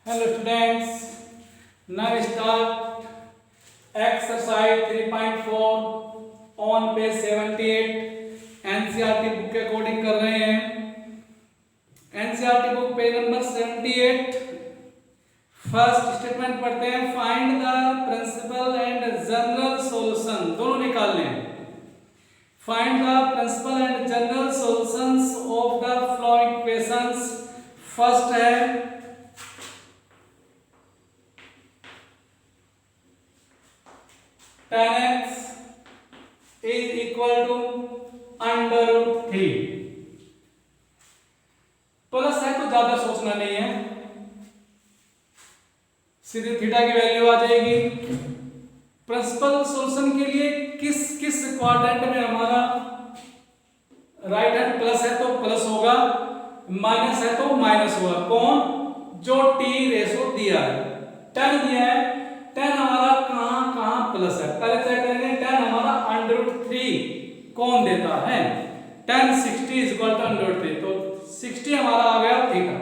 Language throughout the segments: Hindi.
Hello students, now start exercise 3.4 on page 78 NCERT book के अकॉर्डिंग कर रहे हैं। NCERT book page number 78 first statement पढ़ते हैं। Find the principal and general solution, दोनों निकालने हैं। Find the principal and general solutions of the following equations. First है tan x is equal to under root 3 plus है तो ज्यादा सोचना नहीं है, सीधे थीटा की वैल्यू आ जाएगी। प्रिंसिपल सॉल्यूशन के लिए किस किस क्वाड्रेंट में हमारा राइट हैंड प्लस है तो प्लस होगा, माइनस है तो माइनस होगा। कौन? जो टी रेशो दिया है, 10 दिया है, 10 हमारा कहां कहां प्लस है, पहले चेक करेंगे। 10 हमारा अंडर रूट 3 कौन देता है? 10 60 is equal to under root 3, तो 60 हमारा आ गया थीटा।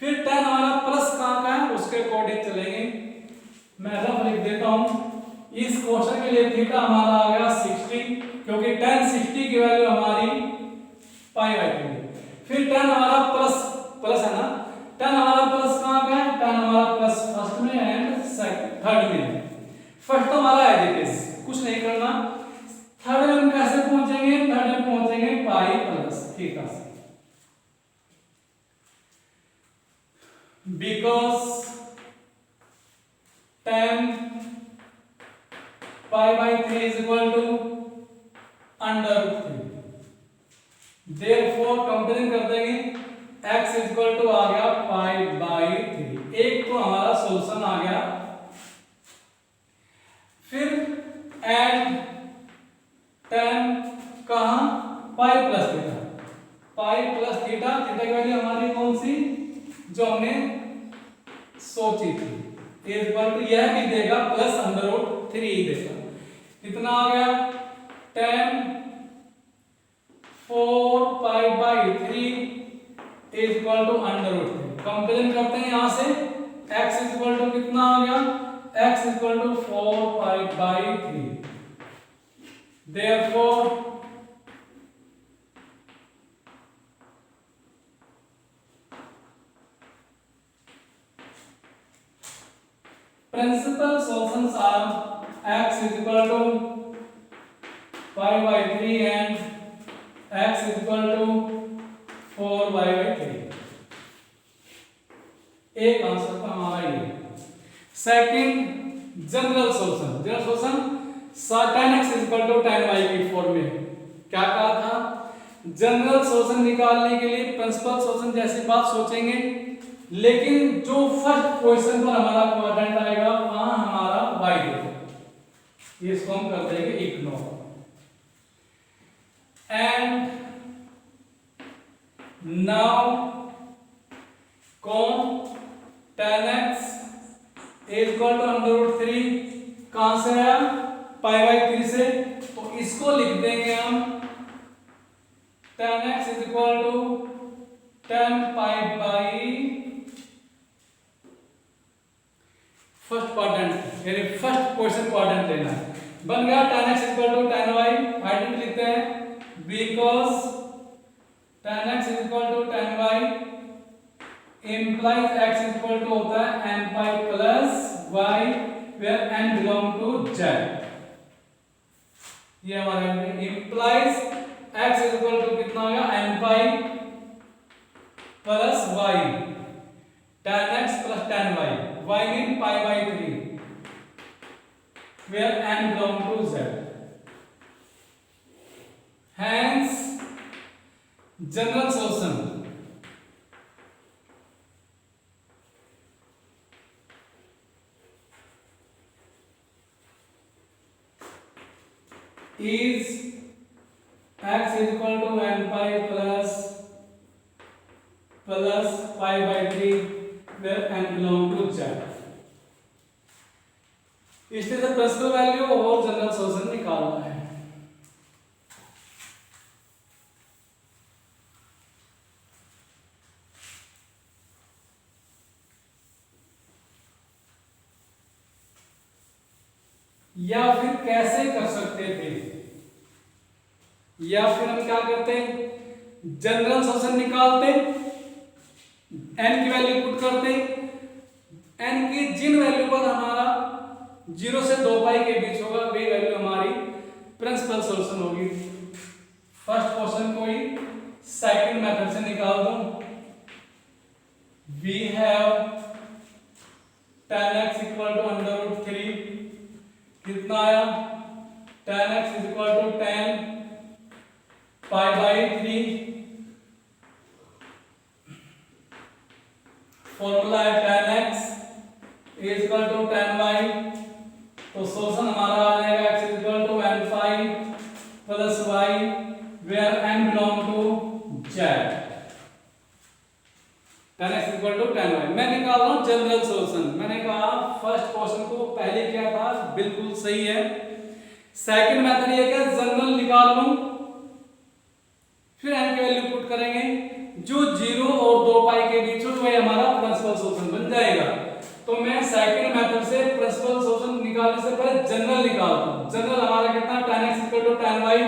फिर 10 हमारा प्लस कहां का है उसके अकॉर्डिंग चलेंगे। मैं रफ लिख देता हूं। इस क्वेश्चन के लिए थीटा हमारा आ गया 60, क्योंकि 10 60 की वैल्यू हमारी पाई बाई 2। फिर 10 हमारा प्लस प्लस है ना, 10 हमारा प्लस कहां का है? 10 हमारा प्लस फर्स्ट में एंड थर्ड में। फर्स्ट तो हमारा एडिटिव, कुछ नहीं करना। थर्ड में हम कैसे पहुंचेंगे? थर्ड में पहुंचेंगे पाई प्लस थीटा से, because 10 pi by 3 is equal to under root 3। Therefore comparison कर देंगे, x इज इक्वल टू आ गया पाई बाई 3। एक तो हमारा सॉल्यूशन आ गया। फिर एंड 10 कहां? पाई plus theta, pi plus theta. Theta की वैल्यू हमारी कौन सी जो हमने सोची थी? इज इक्वल टू यह भी देगा प्लस अंडर रूट 3 ही देगा। कितना आ गया? 10 4 pi by 3 is equal to under root 3। Comparison करते हैं यहां से, x इज इक्वल टू कितना आ गया? x is equal to 4 pi by 3। Therefore principal solutions are x is equal to pi by 3 and x is equal to 4 pi by 3। एक आंसर तो हमारा ये। Second general solution. General solution tan x is equal to tan y की फॉर्म में क्या कहा था? जनरल सॉल्यूशन निकालने के लिए प्रिंसिपल सॉल्यूशन जैसी बात सोचेंगे, लेकिन जो फर्स्ट पोजीशन पर हमारा क्वाड्रेंट आएगा वहां हमारा y देगा। इसको हम कर देंगे इग्नोर। एंड नाउ कौन? tan x is equal to under root 3 कहां से आया? पाई बाई 3 से। तो इसको लिख देंगे हम tan x is equal to 10 pi by first quadrant, यानी फर्स्ट पोजीशन क्वाड्रेंट लेना है। बन गया tan x equal to tan y। Identity लिखते हैं, because tan x is equal to tan y implies x is equal to होता है n pi plus y where n belong to z। ये हमारा implies x is equal to कितना होगा? n pi plus y, tan x plus tan y, y mean pi by 3 where n belong to z। Hence general solution is x is equal to n pi plus pi by 3 where n belong to z। इससे प्रिंसिपल वैल्यू और जनरल सॉल्यूशन निकालना है। या फिर कैसे कर सकते थे, या फिर हम क्या करते, जनरल सॉल्यूशन निकालते, n की वैल्यू पुट करते, n की जिन वैल्यू पर हमारा 0 से 2 पाई के बीच होगा वही वैल्यू हमारी प्रिंसिपल सॉल्यूशन होगी। फर्स्ट क्वेश्चन को ही सेकंड मेथड से निकाल दूं। We have 10x equal to √3, कितना आया, 10x is equal to 10 pi by 3, formula है 10x is equal to 10y, तो सोल्यूशन हमारा आ जाएगा x is equal to n5 plus y where n belong to z, 10x is equal to 10y। मैं निकाल रहा हूं जनरल सॉल्यूशन। मैंने कहा फर्स्ट क्वेश्चन को पहले किया था, बिल्कुल सही है। सेकंड मेथड ये क्या, जनरल निकाल लूं, फिर n की वैल्यू पुट करेंगे, जो 0 और 2 पाई के बीच हो वही हमारा प्रिंसिपल सॉल्यूशन बन जाएगा। तो मैं सेकंड मेथड से प्रिंसिपल सॉल्यूशन निकालने से पहले जनरल निकालता हूं। जनरल हमारा कितना, 10x equal to 10y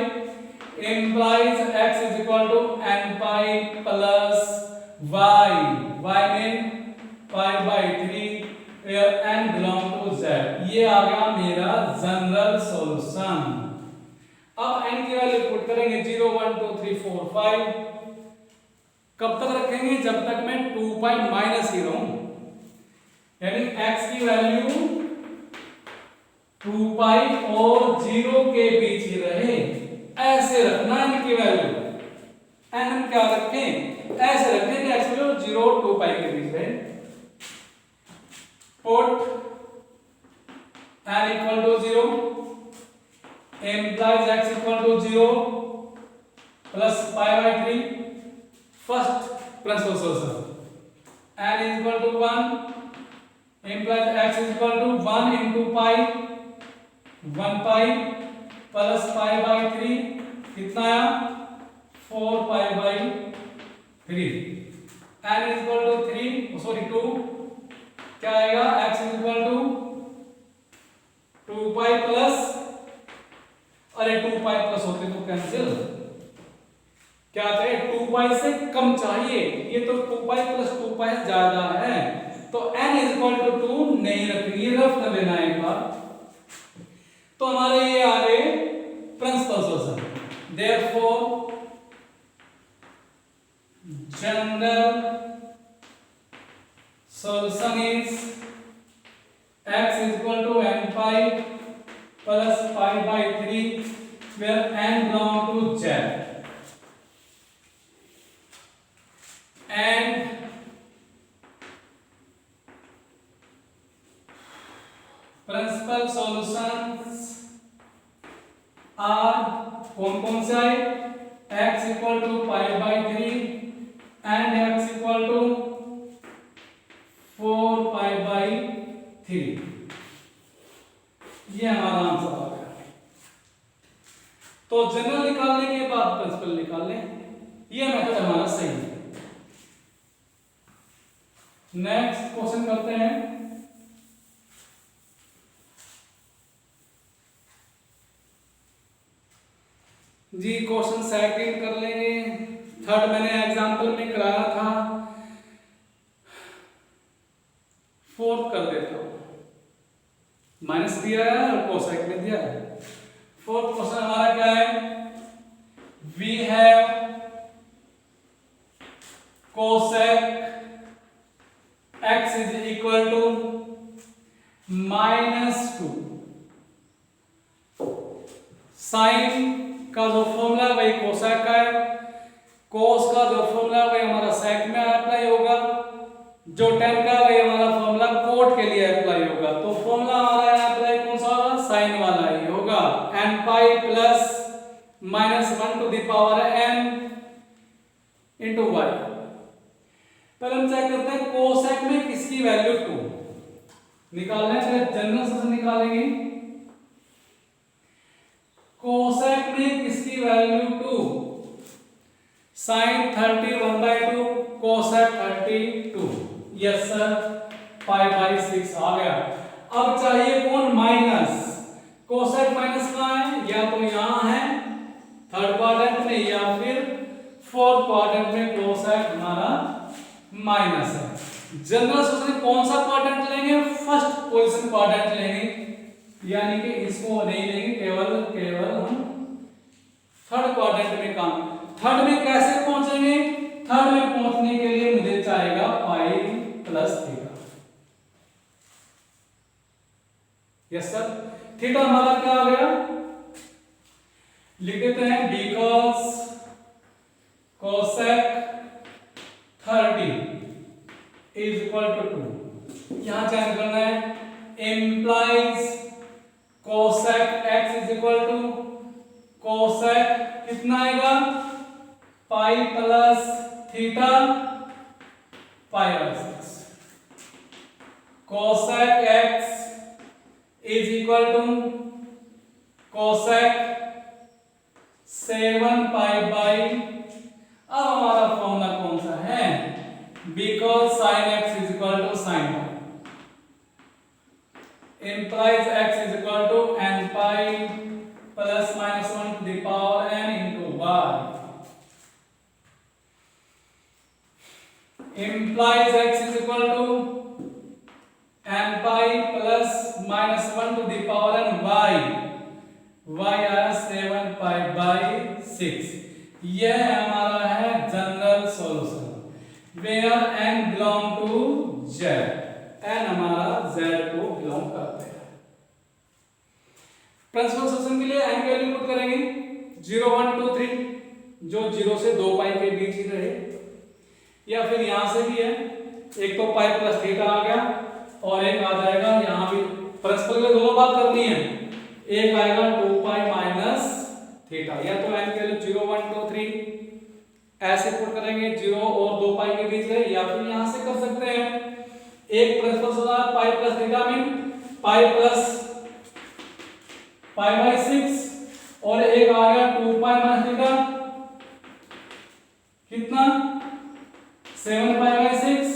implies x is equal to n pi plus y, y में pi by 3 where n belong to z। ये आ गया मेरा जनरल सॉल्यूशन। अब n की वैल्यू पुट करेंगे 0 1 2 3 4 5, कब तक रखेंगे, जब तक मैं 2 पाई माइनस ही रहूं, यानी x की वैल्यू 2 पाई और 0 के बीच ही रहे, ऐसे रखना n की वैल्यू। n हम क्या रखें, ऐसे रखें कि x की वैल्यू 0 और 2 पाई के बीच रहे। Put n equal to 0 implies x equal to 0 plus pi by 3, first principal solution, n is equal to 1 implies x is equal to 1 into pi, 1 pi plus pi by 3, कितना आया, 4 pi by 3, n is equal to 3 sorry 2, क्या आएगा, x is equal to 2 pi plus, अरे 2 पाई प्लस होते तो कैंसिल, क्या चाहिए, 2 पाई से कम चाहिए, ये तो 2 पाई प्लस 2 पाई ज्यादा है, तो n इज इक्वल टू 2 नहीं रखेंगे, रफ कर लेना एक बार। तो हमारे ये आ गए principal solution. Therefore general solution is x is equal to n pi plus pi by 3 where n belong to z, and principal solutions are कौन से आए, x equal to pi by 3 and x equal to 4 pi by 3, ये हमारा आंसर आ गया। तो जनरल निकालने के बाद प्रिंसिपल निकाल लें, ये मेथड हमारा सही है। नेक्स्ट क्वेश्चन करते हैं। जी क्वेश्चन सेकंड कर लेंगे, थर्ड मैंने एग्जांपल में कराया था, फोर्थ कर देता हूं, माइनस दिया है और कोसेक में दिया है। फोर्थ क्वेश्चन हमारा क्या है, we have cosec x is equal to -2, sine का जो फॉर्मूला है वही कोसेक का है, कोस का जो फॉर्मूला है वही हमारा सेक में अप्लाई होगा, जो टेन का वही हमारा फॉर्मूला कोट के लिए अप्लाई होगा। तो फॉर्मूला हमारा यहाँ अप्लाई कौन सा होगा, साइन वाला ही होगा, n pi plus -1 to the power n into y। पहले हम चेक करते हैं कोसेक में किसकी वैल्यू 2 निकालना है, पहले जनरल सॉल्यूशन निकालेंगे। कोसेक में किसकी value 2, sine 30 1/2 cosec 32, yes sir, pi by 6 आ गया। अब चाहिए कौन, माइनस। कोसेक माइनस कहाँ है, या तो यहाँ है थर्ड क्वाड्रेंट में या फिर फोर्थ क्वाड्रेंट में कोसेक हमारा माइनस है। जनरल सोल्यूशन कौन सा क्वाड्रेंट लेंगे, फर्स्ट पोजीशन क्वाड्रेंट लेंगे, यानी कि इसको नहीं लेंगे, केवल हम थर्ड क्वाड्रेंट में काम। थर्ड में कैसे पहुंचेंगे, थर्ड में पहुंचने के लिए मुझे चाहिएगा pi plus theta. Yes sir, theta हमारा क्या आ गया, लिख देते हैं because cosec 30 is equal to 2, यहां चेंज करना है, implies cosec x is equal to cosec कितना आएगा, pi plus theta pi by 6, cosec x is equal to cosec 7 pi by, अब हमारा फॉर्मूला कौन सा है, because sine x is equal to sine y, implies x is equal to n pi plus minus 1 to the power n into y, implies x is equal to n pi plus minus 1 to the power n y आया 7 पाई बाई 6। यह हमारा है general solution where n belong to z, n हमारा z को बिलोंग करते हैं। प्रिंसिपल सॉल्यूशन के लिए n की वैल्यू पुट करेंगे 0 1 2 3, जो 0 से 2 पाई के बीच ही रहे, या फिर यहां से भी है, एक तो पाई प्लस थीटा आ गया और एक आ जाएगा यहां भी, प्रिंसिपल के दोनों बात करनी है, एक आएगा 2 पाई माइनस थीटा, या तो n की वैल्यू 0 1 2 3 ऐसे पुट करेंगे 0 और 2 पाई के बीच रहे, या फिर यहां से कर सकते हैं, एक प्रिंसिपल होगा पाई plus theta mean pi plus pi by 6, और एक आ गया 2 पाई माइनस थीटा कितना 7 पाई by 6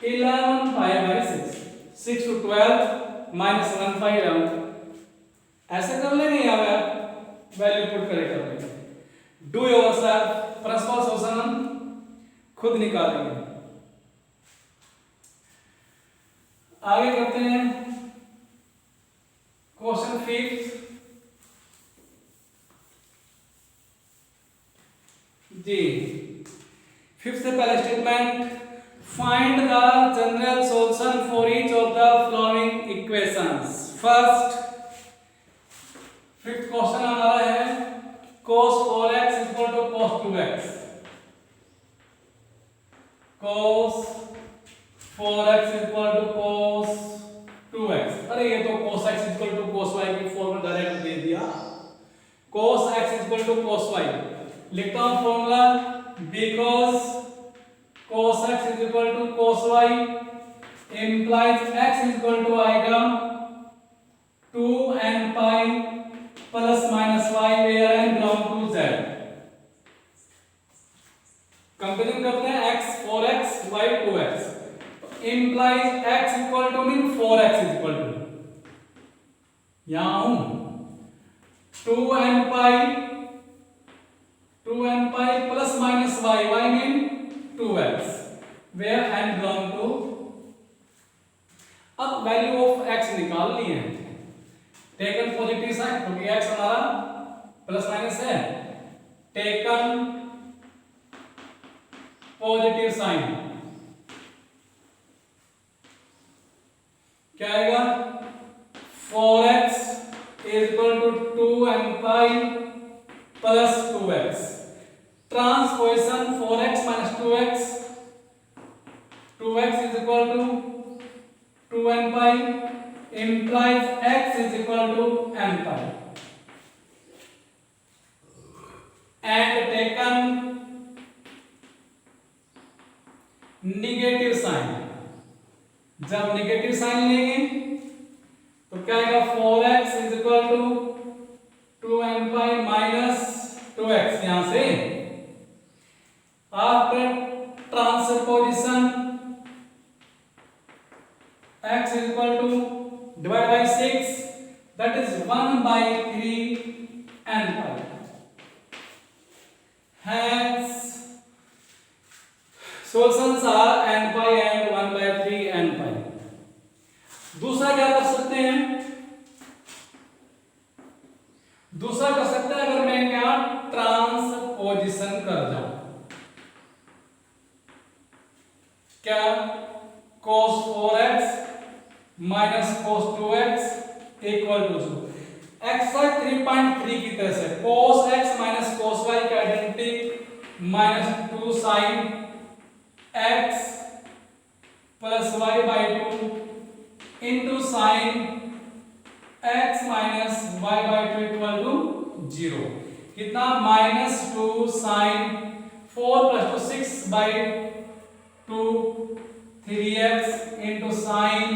11 pi by 6, 6 to 12 minus 1 पाई 11, ऐसे कर लेंगे या वैल्यू पुट करके कर लेंगे, डू योरसेल्फ, प्रिंसिपल सॉल्यूशन हम खुद निकालेंगे। आगे करते हैं क्वेश्चन 5th, जी 5th से पहले statement, find the general solution for each of the following equations. First 5th question हमारा है cos 4x is equal to cos 2x, cos 4x is equal to cos 2x, अरे ये तो cos x is equal to cos y की फॉर्मूला डायरेक्ट दे दिया, cos x is equal to cos y, लिखता हूं formula, because cos x is equal to cos y implies x is equal to आएगा 2n pi plus minus y where n belong to z, comparing करते हैं x 4x y 2x, implies x equal to mean 4x is equal to, यहां हूं 2n pi plus minus y, y mean 2x where n belong to, अब वैल्यू ऑफ x निकालनी है, टेकन पॉजिटिव साइन क्योंकि x हमारा प्लस माइनस है, टेकन पॉजिटिव साइन क्या आएगा 4x is equal to 2n pi plus 2x, transposition 4x minus 2x, 2x is equal to 2n pi implies x is equal to n pi, and taken negative sine, जब नेगेटिव साइन लेंगे तो क्या आएगा 4x is equal to 2n pi minus 2x, यहां से after transposition x is equal to divide by 6, solutions are n pi and 1/3 n pi. दूसरा क्या कर सकते हैं, दूसरा कर सकते हैं अगर मैं क्या ट्रांसपोजिशन कर जाऊं, क्या cos 4x minus cos 2x equal to 0। Exercise 3.3 की तरह से cos x minus cos y का identity minus 2 sin x plus y by 2 into sine x minus y by 2 equal to 0। कितना, minus 2 sine 4 plus 2 6 by 2 3x into sine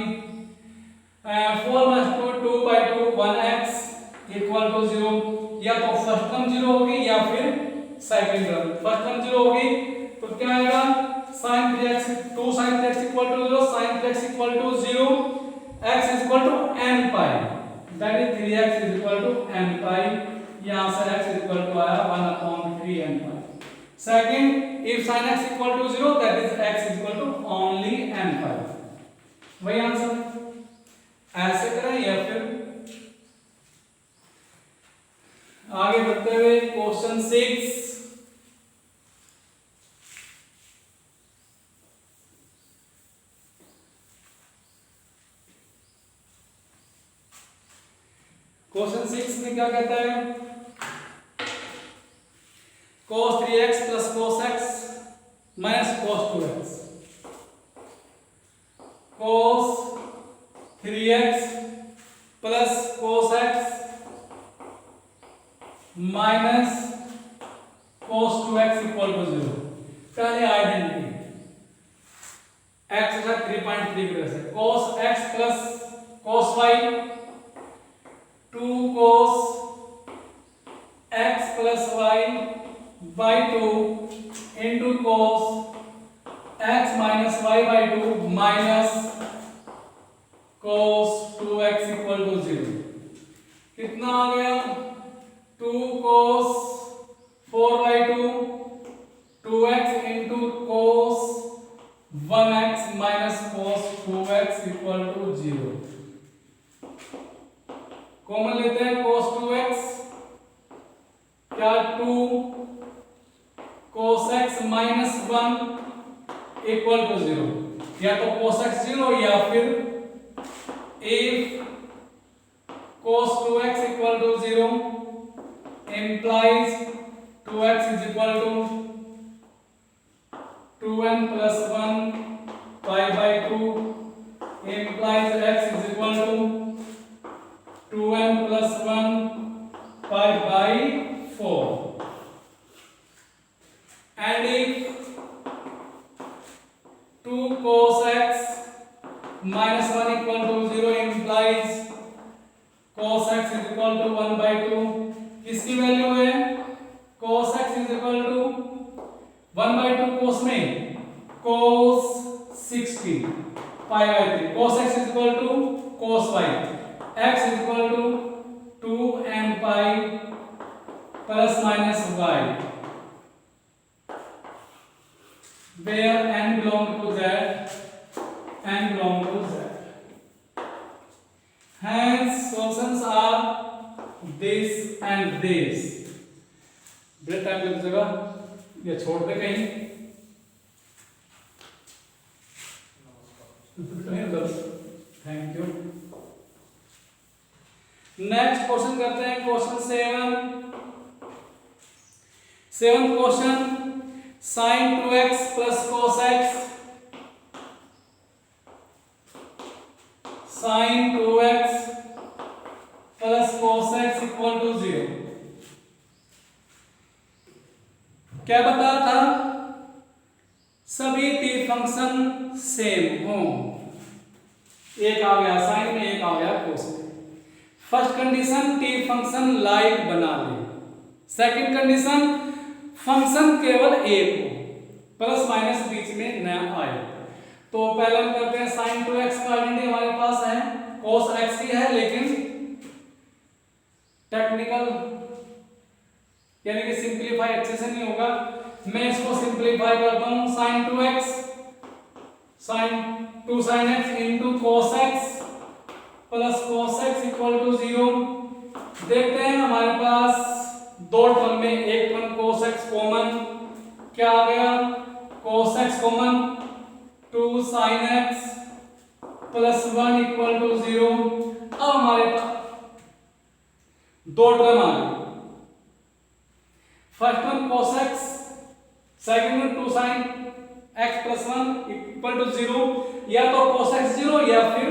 4 plus 2 2 by 2 1x equal to 0। या तो फर्स्ट टर्म 0 होगी या फिर सेकंड टर्म। फर्स्ट टर्म 0 होगी तो क्या आएगा, sin 3x 2 sin 3x equal to 0, sin 3x equal to 0, x is equal to n pi, that is 3x is equal to n pi. यहां से x इज इक्वल टू आया 1/3 n pi. Second, if sin x equal to 0 that is x is equal to only n pi. वही आंसर। ऐसे करें या फिर आगे बढ़ते हुए क्वेश्चन 6। क्वेश्चन 6 में क्या कहता है, cos 3x plus cos x minus cos 2x, cos 3x plus cos x minus cos 2x equal to 0। पहले आइडेंटिटी x 3.3 की वजह से cos x plus cos y 2 cos x plus y by 2 into cos x minus y by 2 minus cos 2x equal to 0। कितना आ गया, 2 cos 4 by 2 2x into cos 1x minus cos 2x equal to 0। Common लेते हैं cos 2x, क्या 2 cos x minus 1 equal to 0। या तो cos x 0 या फिर if cos 2x equal to 0 implies 2x is equal to 2n plus 1 pi by 2 implies x is equal to 2n plus 1 pi by 4। And if 2 cos x minus 1 equal to 0 implies cos x is equal to 1 by 2। किसकी वैल्यू है, cos x is equal to 1 by 2 cos में cos 60 pi by 3, cos x is equal to cos y, x is equal to 2n pi plus minus y, where n belong to z, n belong to z। Hence solutions are this and this। Break time लग जाएगा या छोड़ दे कहीं, थैंक यू। नेक्स्ट क्वेश्चन करते हैं, question 7 question, sin 2x plus cos x, sin 2x plus cos x equal to 0। क्या बताया था, सभी t फंक्शन सेम हो। एक आ गया साइन में, एक आ गया cos में। First condition t function like बना ले। सेकंड कंडीशन फंक्शन केवल एक हो, प्लस माइनस बीच में न आए। तो पहले हम करते हैं sin 2x का आइडेंटिटी हमारे पास है, cos x ही है लेकिन टेक्निकल यानी कि सिंपलीफाई अच्छे से नहीं होगा। मैं इसको सिंप्लीफाई करता हूं, sin 2x sin x into cos x plus cos x equal to 0। देखते हैं हमारे पास दो टर्म में एक टर्म cos x कॉमन, क्या आ गया cos x common 2 sin x plus 1 equal to 0। अब हमारे पास दो टर्म आ गए, first one cos x, second one 2 sin x plus 1 equal to 0। या तो cos x 0 या फिर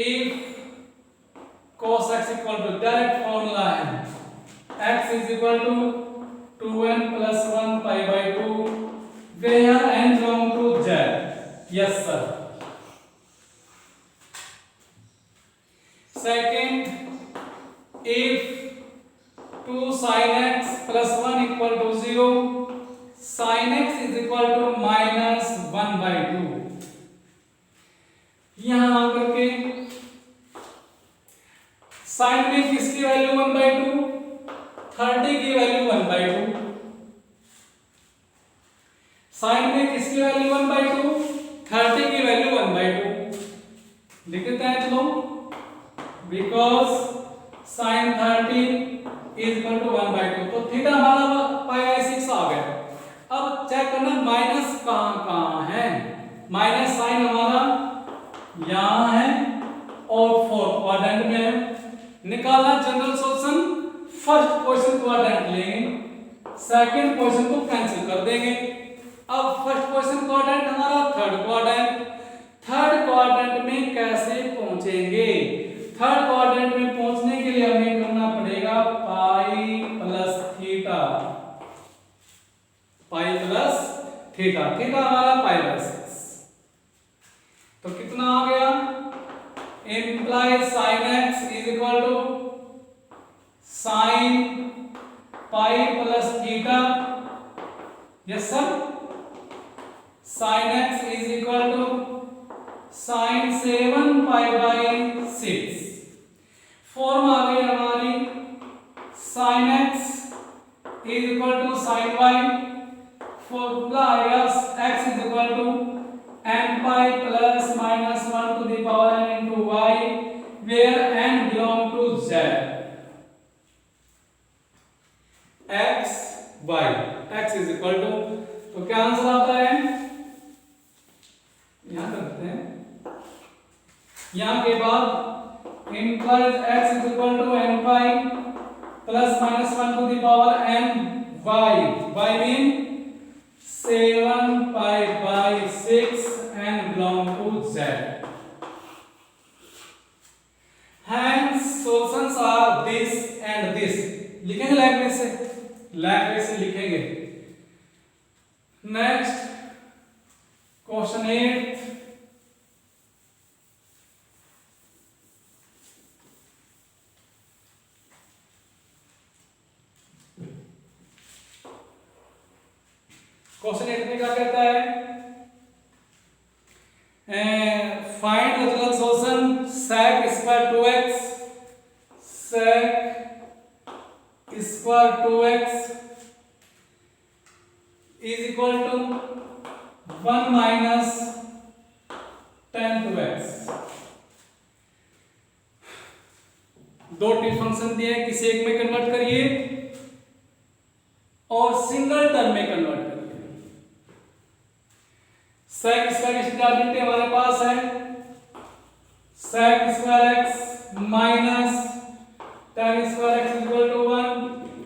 if cos x equal to, direct formula है x is equal to 2n plus 1 pi by 2 where n belong to z। Yes sir. Second if 2 sin x plus 1 equal to 0 sin x is equal to minus 1 by 2। यहां आकर के साइन में किसकी वैल्यू 1 बाई 2, 30 की वैल्यू 1 बाई 2। साइन में किसकी वैल्यू 1 बाई 2, 30 की वैल्यू 1 बाई 2। लिख देते हैं चलो, because sine 30 is equal to 1 by 2। तो थीटा हमारा पाई बाई 6 आ गया। अब चेक करना माइनस कहां है। माइनस साइन हमारा यहां है और फोर्थ क्वाड्रेंट में है। निकालना general solution, first question quadrant लेंगे, सेकंड क्वेश्चन को कैंसिल कर देंगे। अब फर्स्ट क्वेश्चन क्वाड्रेंट हमारा थर्ड क्वाड्रेंट, थर्ड क्वाड्रेंट में कैसे पहुंचेंगे। थर्ड क्वाड्रेंट में पहुंचने के लिए हमें करना पड़ेगा pi plus theta, pi plus theta, theta हमारा पाई बाई 6। तो कितना आ गया, imply sin x is equal to sin pi plus theta. Yes sir, sin x is equal to sin 7 pi by 6। Form आ गई हमारी sin x is equal to sin y। Formula आएगा x is equal to n pi plus minus 1 to the power n into y where n belong to z। x y, x is equal to, तो क्या आंसर आता है, यहां करते हैं, यहां के बाद implies x is equal to n pi plus minus 1 to the power n y, y mean 7 pi by 6 and belong to z। Hence solutions are this and this। लिखेंगे लैंग्वेज से, लैंग्वेज से लिखेंगे। नेक्स्ट क्वेश्चन 8, क्वेश्चन 8 में क्या कहता है, find the general solution sec square 2x, sec square 2x is equal to 1 minus tan 2x। दो टी फंक्शन दिए हैं, किसी एक में कन्वर्ट करिए और सिंगल टर्म में कन्वर्ट करिए। sec स्क्वायर की आइडेंटिटी हमारे पास है sec square x minus tan square x equal to 1।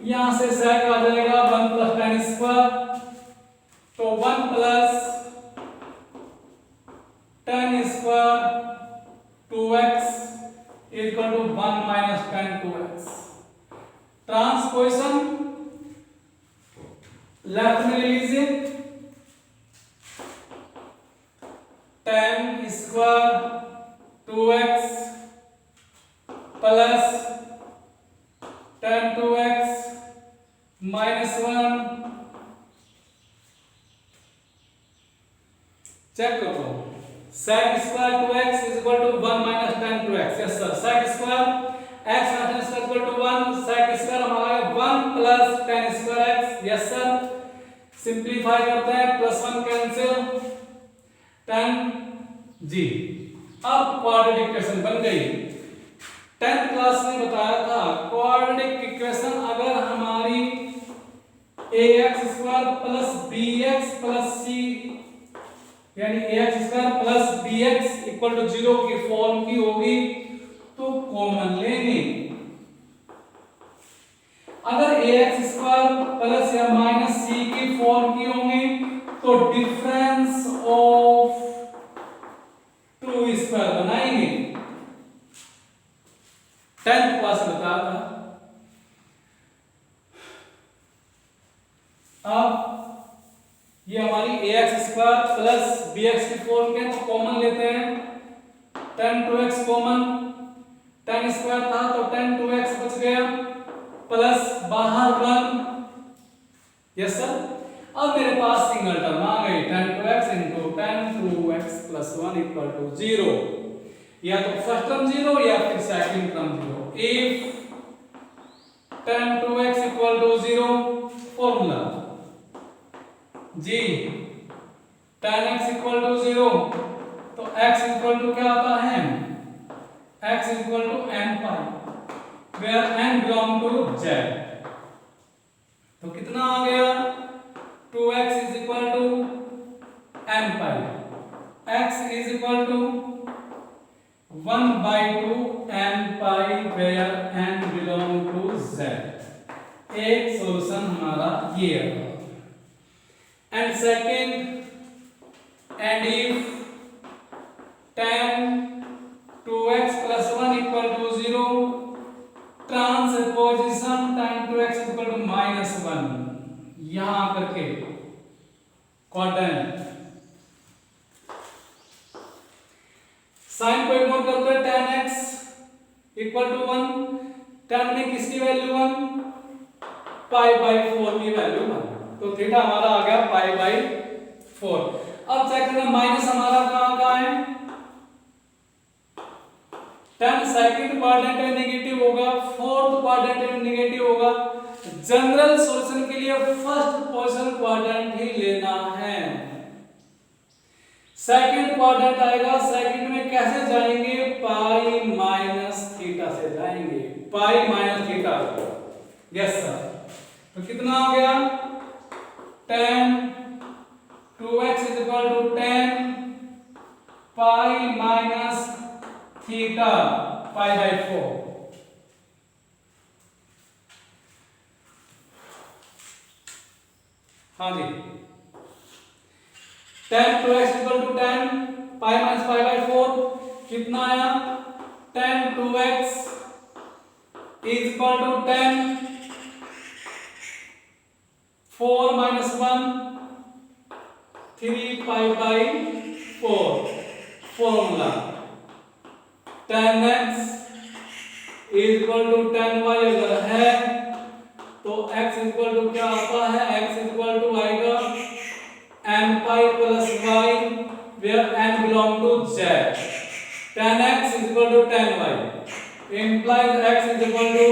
यहां से sec आ जाएगा 1 प्लस tan स्क्वायर, तो 1 plus tan square 2x equal to 1 minus tan 2x। Transposition left में ले लीजिए, tan square 2x plus tan 2x minus 1। Check करो, sec square 2x is equal to 1 minus tan 2x। Yes sir, sec square x minus tan square equal to 1, sec square हमारा 1 plus tan square x। Yes sir, simplify करते हैं, +1 कैंसिल, 10g। अब क्वाड्रेटिक इक्वेशन बन गई। 10th क्लास में बताया था क्वाड्रेटिक इक्वेशन अगर हमारी ax² plus bx plus c यानी ax² plus bx equal to 0 की फॉर्म की होगी तो कॉमन लेंगे। अगर ax² प्लस या माइनस c की फॉर्म की होंगी तो डिफरेंस ऑफ 2² बनाएंगे। 10th क्लास में बताया था। अब ये हमारी ax² प्लस bx की फॉर्म के तो कॉमन लेते हैं, 10 2x कॉमन, 10² था तो 10 2x बच गया, प्लस बाहर 1, यस सर। अब मेरे पास सिंगल टर्म आ गई, 10 2x into 10 2x plus 1 equal to 0। या तो फर्स्ट टर्म 0 या फिर second term 0। If 10 2x equal to 0, formula जी 10x इक्वल टू 0 तो x इक्वल टू क्या आता है, x equal to n pi where n belong to z। तो कितना आ गया, 2x is equal to n pi, x is equal to 1/2 n pi where n belong to z। एक सॉल्यूशन हमारा ये है। And second, and if 10 2x plus 1 equal to 0, transposition 10 2x equal to -1, यहां करके क्वाड्रेंट साइन को इग्नोर करते हैं, 10x इक्वल टू 1, 10 में किसकी वैल्यू 1, π/4 की वैल्यू 1, तो थीटा हमारा आ गया π/4। अब चेक करना माइनस हमारा कहां है, 10 सेकंड क्वाड्रेंट में नेगेटिव होगा, फोर्थ क्वाड्रेंट में नेगेटिव होगा। जनरल सॉल्यूशन के लिए फर्स्ट पोजीशन क्वाड्रेंट ही लेना है। सेकंड क्वाड्रेंट आएगा, सेकंड में कैसे जाएंगे, π-θ से जाएंगे, π-θ, यस सर। तो कितना आ गया, 10 2x is equal to 10 π-θ π/4। हाँ जी, 10 2x is equal to 10 π-π/4 कितना आया, 10 2x is equal to 10 4 minus 1 3 π/4। Formula 10x is equal to 10y अगर है तो x इक्वल टू क्या आता है, x इक्वल टू आएगा n pi plus y where n belong to z। 10x is equal to 10y implies x is equal to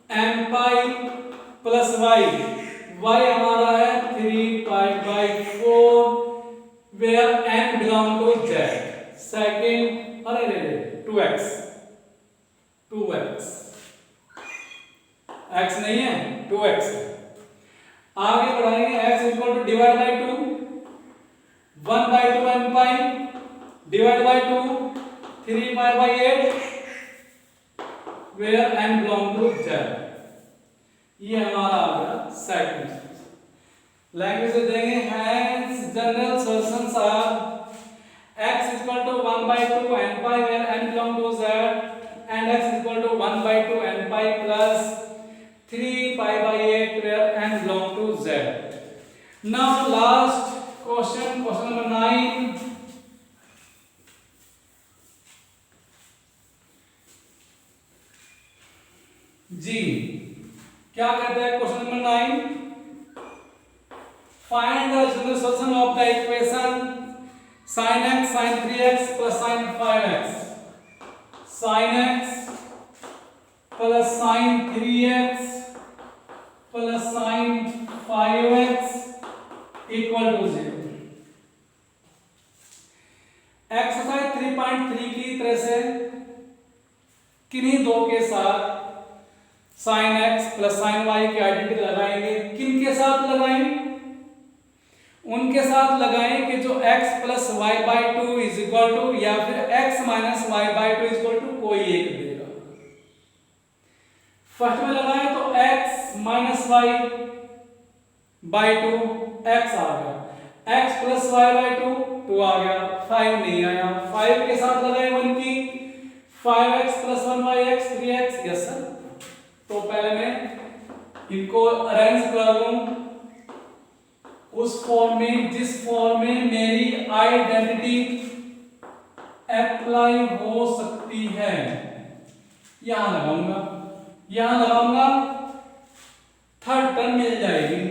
n pi plus y, y हमारा है 3 π/4 where n belong to z। Second अरे रे 2x x नहीं है 2x। आगे बढ़ाएंगे, x equal to divide by 2 1/2 n pi divide by 2 3 π/8 where n belong to z। ये हमारा आ गया सेकंड। लैंग्वेज से देंगे hence general solutions are x equal to 1/2 n pi where n belong to z and x equal to 1/2 n pi plus 3 π/8 where n belong to z। Now last question number 9। जी क्या कहते हैं question number 9, find the general solution of the equation sin x sin 3x plus sin 5x, sin x plus sin 3x plus sin 5x equal to 0। Exercise 3.3 की तरह से किन्हीं दो के साथ sin x plus sin y की आइडेंटिटी लगाएंगे। किन के साथ लगाएं? उनके साथ लगाएं कि जो x plus y by two is equal to या फिर x minus y by two is equal to कोई एक देगा। फर्स्ट में लगाएं तो x minus y by two x आ गया, x plus y by two 2 आ गया, 5 नहीं आया। 5 के साथ लगाए 1 की 5x plus 1y(x) 3x। Yes sir. तो पहले मैं इनको अरेंज कर लूं उस फॉर्म में जिस फॉर्म में मेरी आइडेंटिटी अप्लाई हो सकती है। यहां लगाऊंगा थर्ड टर्म मिल जाएगी।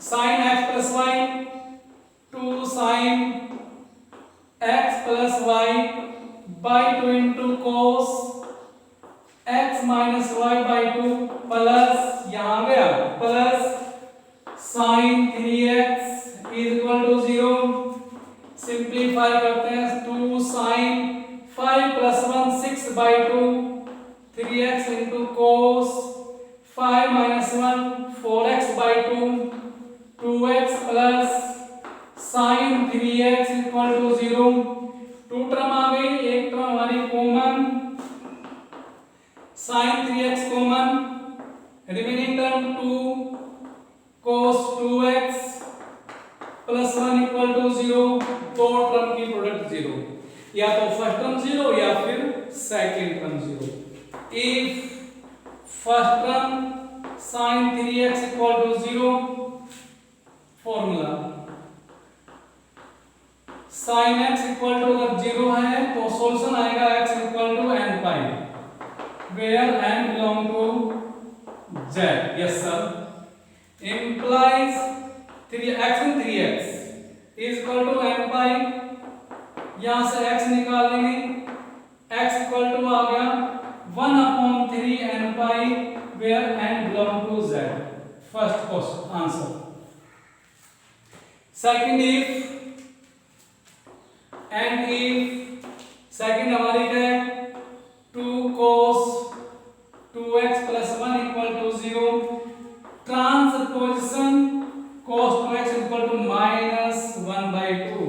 sin x plus y 2 sin x plus y by 2 into cos x minus y by 2 plus यहां गया plus sin 3x is equal to 0। Simplify करते हैं 2 sin 5 plus 1 6 by 2 3x into cos 5 minus 1 4x by 2 2x plus sin 3x equal to 0। 2 term आ गई, एक टर्म हमारी common sin 3x common, remaining term 2 cos 2x plus 1 equal to 0। दो टर्म की प्रोडक्ट 0, या तो फर्स्ट टर्म 0 या फिर second term 0। If first term sin 3x equal to 0, formula sin x equal to अगर 0 है तो सॉल्यूशन आएगा x equal to n pi where n belong to z। Yes sir. implies 3x and 3x is equal to n pi, यहां से x निकालेंगे, x इक्वल टू आ गया 1/3 n पाई where n belong to z। First question answer. Second if second हमारी क्या है 2 cos 2x plus 1 equal to 0। Transposition cos 2x equal to minus 1/2,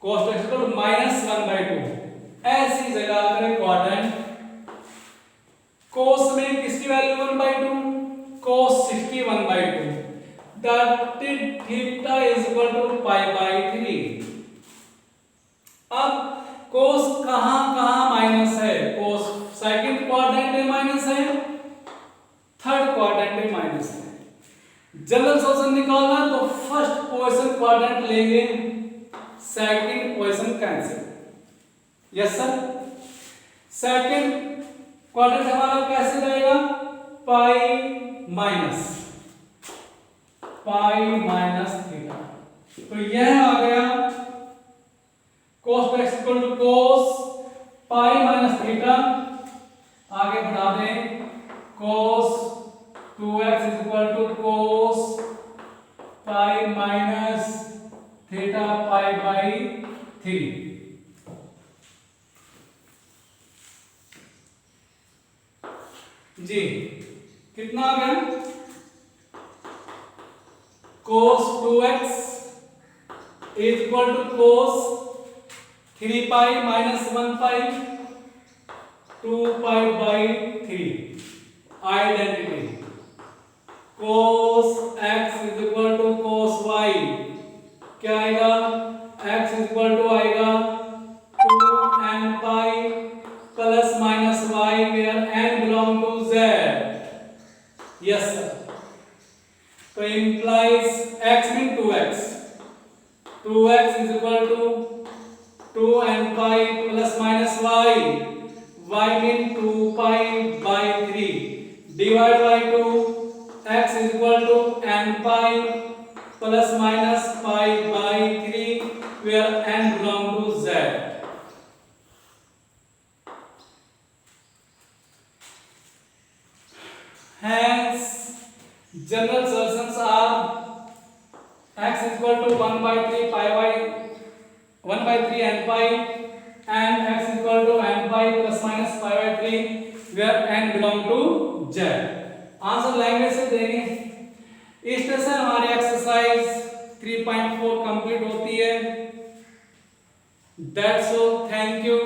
cos 2x equal to minus 1/2। ऐसी जगह करें क्वाड्रेंट। cos में किसकी value 1/2, cos 60 1/2, that theta is equal to π/3। अब cos कहां माइनस है, cos सेकंड क्वाड्रेंट में माइनस है, थर्ड क्वाड्रेंट में माइनस है। जनरल सॉल्यूशन निकालना तो फर्स्ट पोजीशन क्वाड्रेंट लेंगे, second position cancel. Yes sir. Second quadrant हमारा कैसे रहेगा पाई माइनस थीटा। तो यह आ गया cos 2x equal to cos pi minus theta. आगे बढ़ा दें cos 2x is equal to cos pi minus theta π/3। जी कितना आ गया cos 2x is equal to cos 3 pi minus 1 pi 2 π/3। Identity cos x is equal to cos y क्या आएगा, x इज इक्वल टू आएगा 2n pi plus minus y where n belong to z। Yes sir. तो implies x mean 2x, 2x is equal to 2n pi plus minus y, y mean 2 π/3 divide by 2, x is equal to n pi plus minus π/3 where n belong to z। Hence general solutions are x equal to 1/3 pi by 1/3 n pi and x equal to n pi plus minus pi by 3 where n belong to z। Answer language से देंगे। इस तरह से हमारी एक्सरसाइज 3.4 कंप्लीट होती है। That's all, thank you.